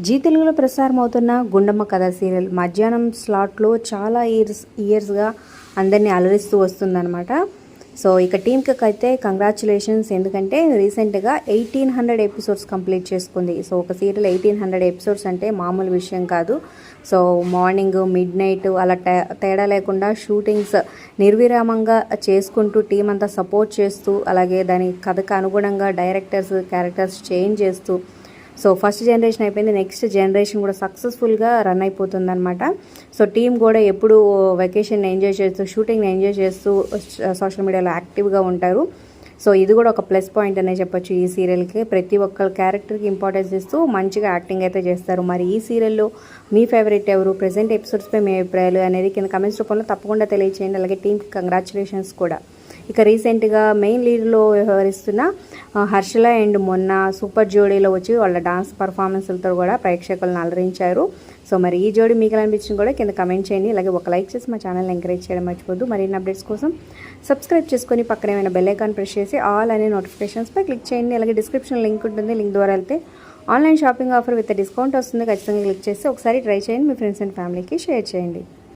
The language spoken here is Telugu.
జీ తెలుగులో ప్రసారం అవుతున్న గుండమ్మ కథ సీరియల్ మధ్యాహ్నం స్లాట్లో చాలా ఇయర్స్గా అందరినీ అలరిస్తూ వస్తుందన్నమాట. సో ఇక టీంకి అయితే కంగ్రాచులేషన్స్, ఎందుకంటే రీసెంట్గా 1800 ఎపిసోడ్స్ కంప్లీట్ చేసుకుంది. సో ఒక సీరియల్ 1800 ఎపిసోడ్స్ అంటే మామూలు విషయం కాదు. సో మార్నింగ్ మిడ్ నైట్ అలా తేడా లేకుండా షూటింగ్స్ నిర్విరామంగా చేసుకుంటూ టీం అంతా సపోర్ట్ చేస్తూ, అలాగే దాని కథకు అనుగుణంగా డైరెక్టర్స్ క్యారెక్టర్స్ చేంజ్ చేస్తూ, సో ఫస్ట్ జనరేషన్ అయిపోయింది, నెక్స్ట్ జనరేషన్ కూడా సక్సెస్ఫుల్గా రన్ అయిపోతుందన్నమాట. సో టీం కూడా ఎప్పుడు వెకేషన్ ఎంజాయ్ చేస్తూ, షూటింగ్ని ఎంజాయ్ చేస్తూ సోషల్ మీడియాలో యాక్టివ్గా ఉంటారు. సో ఇది కూడా ఒక ప్లస్ పాయింట్ అనే చెప్పొచ్చు ఈ సీరియల్కి. ప్రతి ఒక్క క్యారెక్టర్కి ఇంపార్టెన్స్ ఇస్తూ మంచిగా యాక్టింగ్ అయితే చేస్తారు. మరి ఈ సీరియల్లో మీ ఫేవరెట్ ఎవరు, ప్రెజెంట్ ఎపిసోడ్స్పై మీ అభిప్రాయాలు అనేది కింద కమెంట్స్ రూపంలో తప్పకుండా తెలియచేయండి. అలాగే టీంకి కంగ్రాచులేషన్స్ కూడా. ఇక రీసెంట్గా మెయిన్ లీడ్లో వ్యవహరిస్తున్న హర్షల అండ్ మొన్న సూపర్ జోడీలో వచ్చి వాళ్ళ డాన్స్ పర్ఫార్మెన్స్లతో కూడా ప్రేక్షకులను అలరించారు. సో మరి ఈ జోడీ మీకు అనిపించింది కూడా కింద కమెంట్ చేయండి. అలాగే ఒక లైక్ చేసి మా ఛానల్ని ఎంకరేజ్ చేయడం మర్చిపోద్దు. మరిన్ని అప్డేట్స్ కోసం సబ్స్క్రైబ్ చేసుకొని పక్కన ఏమైనా బెల్ ఐకాన్ ప్రెస్ చేసి ఆల్ అనే నోటిఫికేషన్స్పై క్లిక్ చేయండి. అలాగే డిస్క్రిప్షన్ లింక్ ఉంటుంది, లింక్ ద్వారా వెళ్తే online shopping offer with discount వస్తుంది. ఖచ్చితంగా క్లిక్ చేసి ఒకసారి ట్రై చేయండి, మీ ఫ్రెండ్స్ అండ్ ఫ్యామిలీకి షేర్ చేయండి.